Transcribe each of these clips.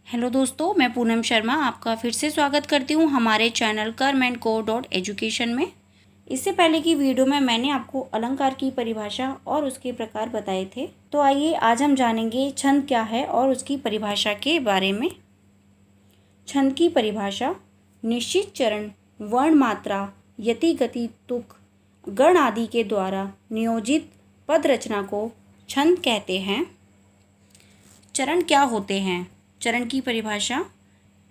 Hello दोस्तों, मैं पूनम शर्मा आपका फिर से स्वागत करती हूँ हमारे चैनल कर्म&को.एजुकेशन में। इससे पहले की वीडियो में मैंने आपको अलंकार की परिभाषा और उसके प्रकार बताए थे। तो आइए आज हम जानेंगे छंद क्या है और उसकी परिभाषा के बारे में। छंद की परिभाषा: निश्चित चरण, वर्ण, मात्रा, यति, गति, तुक, गण आदि के द्वारा नियोजित पद रचना को छंद कहते हैं। चरण क्या होते हैं? चरण की परिभाषा: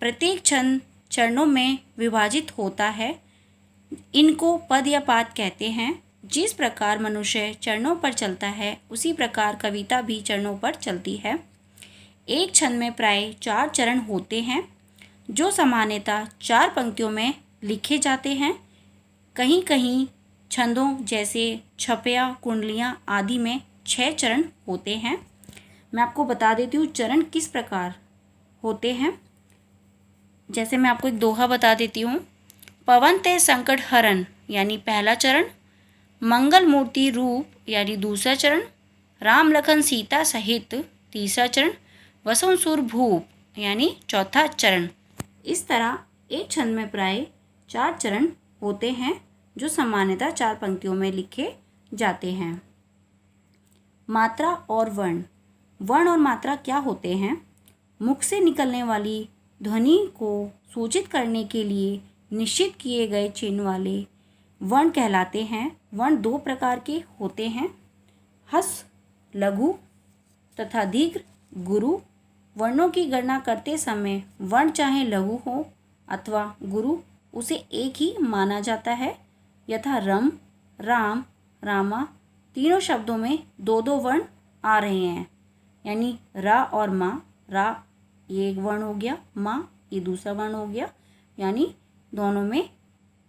प्रत्येक छंद चरणों में विभाजित होता है। इनको पद या पाद कहते हैं। जिस प्रकार मनुष्य चरणों पर चलता है उसी प्रकार कविता भी चरणों पर चलती है। एक छंद में प्राय 4 चरण होते हैं जो सामान्यतः 4 पंक्तियों में लिखे जाते हैं। कहीं कहीं छंदों जैसे छपया, कुंडलियाँ आदि में 6 चरण होते हैं। मैं आपको बता देती हूँ चरण किस प्रकार होते हैं। जैसे मैं आपको एक दोहा बता देती हूँ। पवन ते संकट हरन यानी पहला चरण, मंगल मूर्ति रूप यानी दूसरा चरण, राम लखन सीता सहित तीसरा चरण, वसुं सुर भूप यानी चौथा चरण। इस तरह एक छंद में प्राय 4 चरण होते हैं जो सामान्यतः 4 पंक्तियों में लिखे जाते हैं। मात्रा और वर्ण। वर्ण और मात्रा क्या होते हैं? मुख से निकलने वाली ध्वनि को सूचित करने के लिए निश्चित किए गए चिन्ह वाले वर्ण कहलाते हैं। वर्ण 2 प्रकार के होते हैं: हस्व, लघु तथा दीर्घ, गुरु। वर्णों की गणना करते समय वर्ण चाहे लघु हो अथवा गुरु, उसे एक ही माना जाता है। यथा रम, राम, रामा तीनों शब्दों में 2-2 वर्ण आ रहे हैं, यानी रा और माँ। रा ये एक वर्ण हो गया, माँ ये दूसरा वर्ण हो गया, यानी दोनों में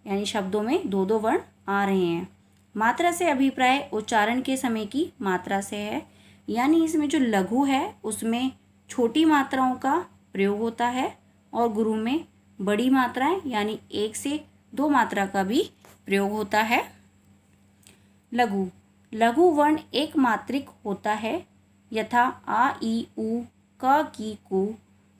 यानी शब्दों में 2-2 वर्ण आ रहे हैं। मात्रा से अभिप्राय उच्चारण के समय की मात्रा से है, यानी इसमें जो लघु है उसमें छोटी मात्राओं का प्रयोग होता है और गुरु में बड़ी मात्राएं यानी 1 से 2 मात्रा का भी प्रयोग होता है। लघु। लघु वर्ण एक मात्रिक होता है, यथा आ, ई, उ, क, की, कु।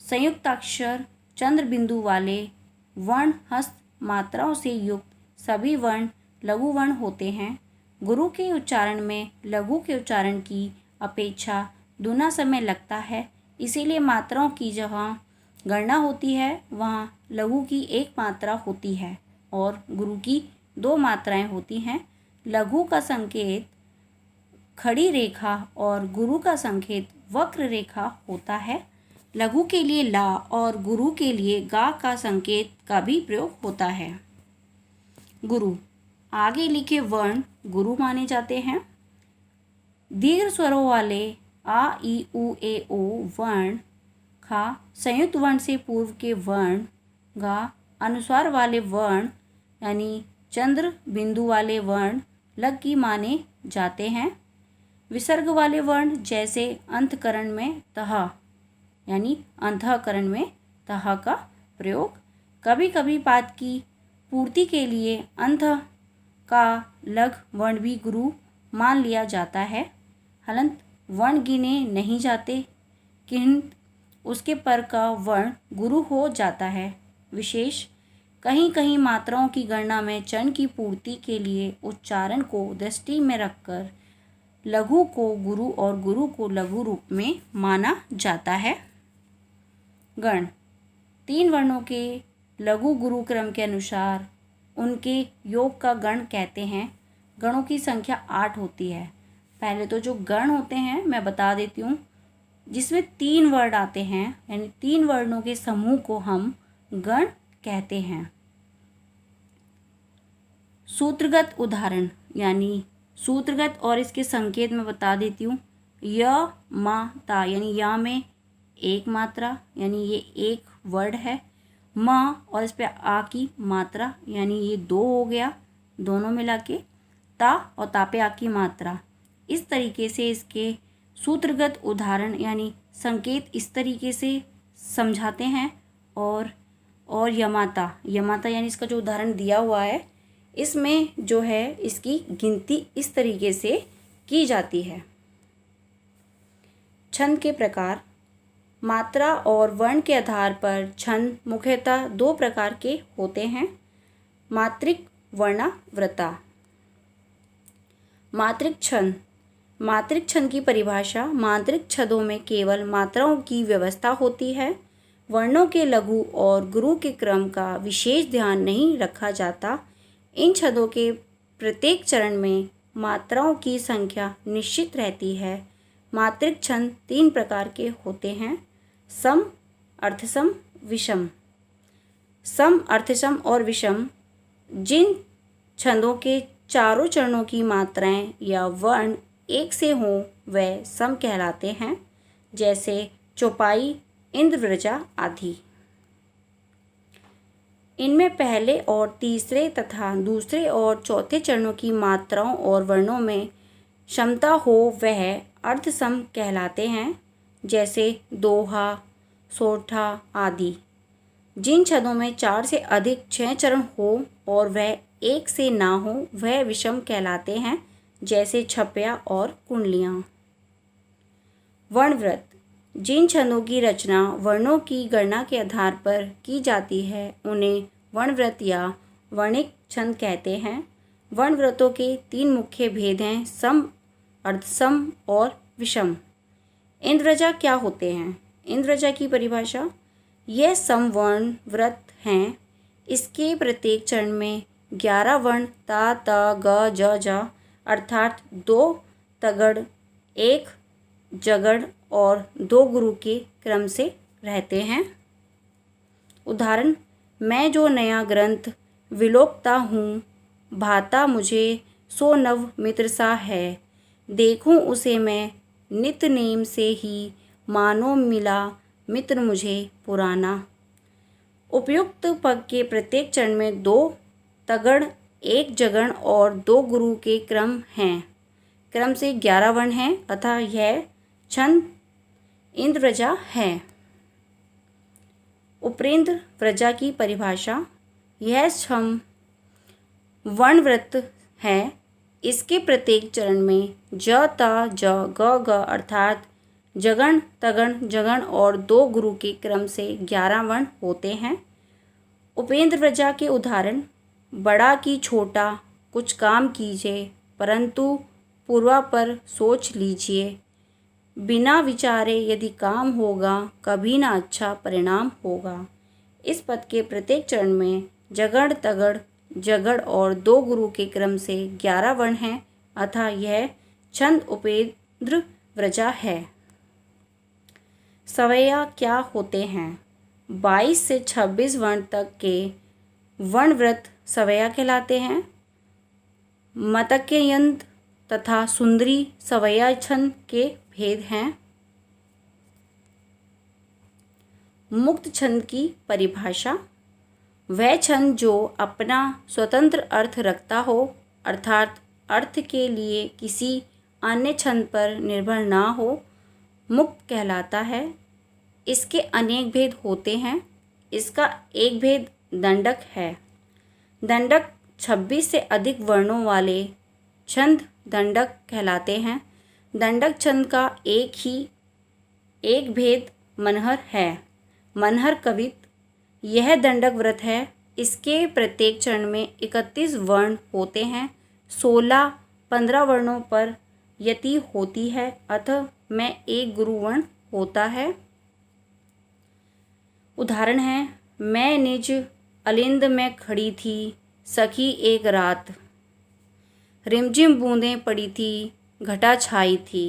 संयुक्ताक्षर चंद्र बिंदु वाले वर्ण हस्त मात्राओं से युक्त सभी वर्ण लघु वर्ण होते हैं। गुरु के उच्चारण में लघु के उच्चारण की अपेक्षा दूना समय लगता है, इसीलिए मात्राओं की जहाँ गणना होती है वहाँ लघु की 1 मात्रा होती है और गुरु की 2 मात्राएं होती हैं। लघु का संकेत खड़ी रेखा और गुरु का संकेत वक्र रेखा होता है। लघु के लिए ला और गुरु के लिए गा का संकेत का भी प्रयोग होता है। गुरु। आगे लिखे वर्ण गुरु माने जाते हैं। दीर्घ स्वरों वाले आ, ई, उ, ए, ओ वर्ण खा, संयुक्त वर्ण से पूर्व के वर्ण गा, अनुस्वार वाले वर्ण यानी चंद्र बिंदु वाले वर्ण लग की माने जाते हैं। विसर्ग वाले वर्ण जैसे अंतकरण में तह यानी अंतःकरण में तह का प्रयोग। कभी कभी पाद की पूर्ति के लिए अंत का लघ वर्ण भी गुरु मान लिया जाता है। हलंत वर्ण गिने नहीं जाते, किंतु उसके पर का वर्ण गुरु हो जाता है। विशेष कहीं कहीं मात्राओं की गणना में चरण की पूर्ति के लिए उच्चारण को दृष्टि में रखकर लघु को गुरु और गुरु को लघु रूप में माना जाता है। गण। 3 वर्णों के लघु गुरु क्रम के अनुसार उनके योग का गण कहते हैं। गणों की संख्या 8 होती है। पहले तो जो गण होते हैं मैं बता देती हूँ, जिसमें 3 वर्ण आते हैं, यानी 3 वर्णों के समूह को हम गण कहते हैं। सूत्रगत उदाहरण यानी सूत्रगत और इसके संकेत में बता देती हूँ। य, मा, ता यानी या में 1 मात्रा यानी ये 1 वर्ड है। म और इस पे आ की मात्रा यानी ये 2 हो गया, दोनों मिला के। ता और ता पे आ की मात्रा। इस तरीके से इसके सूत्रगत उदाहरण यानी संकेत इस तरीके से समझाते हैं। और यमाता यानी इसका जो उदाहरण दिया हुआ है इसमें जो है इसकी गिनती इस तरीके से की जाती है। छंद के प्रकार: मात्रा और वर्ण के आधार पर छंद मुख्यतः दो प्रकार के होते हैं। मात्रिक वर्णावृता। मात्रिक छंद। मात्रिक छंद की परिभाषा, मात्रिक छंदों में केवल मात्राओं की व्यवस्था होती है। वर्णों के लघु और गुरु के क्रम का विशेष ध्यान नहीं रखा जाता। इन छंदों के प्रत्येक चरण में मात्राओं की संख्या निश्चित रहती है। मात्रिक छंद तीन प्रकार के होते हैं: सम, अर्थसम, विषम। सम, अर्थसम और विषम जिन छंदों के चारों चरणों की मात्राएं या वर्ण एक से हों वह सम कहलाते हैं, जैसे चौपाई, इंद्रव्रजा आदि। इनमें पहले और तीसरे तथा दूसरे और चौथे चरणों की मात्राओं और वर्णों में क्षमता हो वह अर्धसम कहलाते हैं, जैसे दोहा, सोठा आदि। जिन छंदों में 4 से अधिक 6 चरण हो और वह एक से ना हो वह विषम कहलाते हैं, जैसे छपया और कुंडलियाँ। वर्णव्रत। जिन छंदों की रचना वर्णों की गणना के आधार पर की जाती है उन्हें वर्णव्रत या वर्णिक छंद कहते हैं। वर्णव्रतों के 3 मुख्य भेद हैं: सम, अर्धसम और विषम। इंद्रव्रजा क्या होते हैं? इंद्रव्रजा की परिभाषा, यह समवर्ण व्रत हैं। इसके प्रत्येक चरण में 11 वर्ण ता, त, ग, ज, ज अर्थात 2 तगड़, 1 जगड़ और 2 गुरु के क्रम से रहते हैं। उदाहरण: मैं जो नया ग्रंथ विलोकता हूँ, भाता मुझे सो नव मित्र सा है। देखूं उसे मैं नित नेम से ही, मानो मिला मित्र मुझे पुराना। उपयुक्त पग के प्रत्येक चरण में 2 तगड़, 1 जगड़ और 2 गुरु के क्रम हैं। क्रम से 11 वर्ण हैं, अतः यह छंद इंद्रव्रजा है। उपेंद्र व्रजा की परिभाषा, यह छंद वर्णव्रत है। इसके प्रत्येक चरण में ज, त, ज, ग, ग अर्थात जगण, तगण, जगण और 2 गुरु के क्रम से 11 वर्ण होते हैं। उपेंद्र व्रजा के उदाहरण: बड़ा की छोटा कुछ काम कीजिए, परंतु पूर्वा पर सोच लीजिए। बिना विचारे यदि काम होगा, कभी ना अच्छा परिणाम होगा। इस पद के प्रत्येक चरण में जगड़, तगड़, जगड़ और 2 गुरु के क्रम से 11 वर्ण हैं, अतः यह छंद उपेंद्र व्रजा है। सवैया क्या होते हैं? 22 से 26 वर्ण तक के वर्णव्रत सवैया कहलाते हैं। मतक्ययंत्र तथा सुंदरी सवैया छंद के भेद हैं। मुक्त छंद की परिभाषा, वह छंद जो अपना स्वतंत्र अर्थ रखता हो, अर्थात अर्थ के लिए किसी अन्य छंद पर निर्भर ना हो, मुक्त कहलाता है। इसके अनेक भेद होते हैं। इसका एक भेद दंडक है। दंडक 26 से अधिक वर्णों वाले छंद दंडक कहलाते हैं। दंडक छंद का एक भेद मनहर है। मनहर कवित्त यह दंडक व्रत है। इसके प्रत्येक चरण में 31 वर्ण होते हैं। 16-15 वर्णों पर यति होती है, अतः में 1 गुरु वर्ण होता है। उदाहरण है: मैं निज अलिंद में खड़ी थी, सखी एक रात। रिमझिम बूंदें पड़ी थी, घटा छाई थी।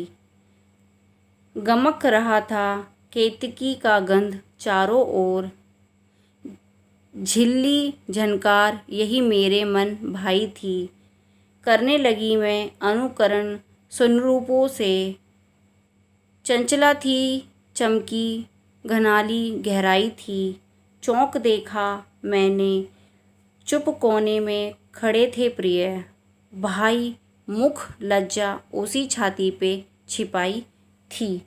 गमक रहा था केतकी का गंध चारों ओर। झिल्ली झनकार यही मेरे मन भाई थी। करने लगी मैं अनुकरण स्वरूपों से। चंचला थी चमकी, घनाली गहराई थी। चौंक देखा मैंने, चुप कोने में खड़े थे प्रिय। भाई मुख लज्जा उसी छाती पे छिपाई थी।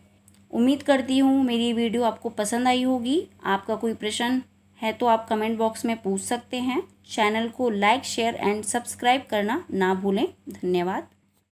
उम्मीद करती हूँ मेरी वीडियो आपको पसंद आई होगी। आपका कोई प्रश्न है तो आप कमेंट बॉक्स में पूछ सकते हैं। चैनल को लाइक, शेयर एंड सब्सक्राइब करना ना भूलें। धन्यवाद।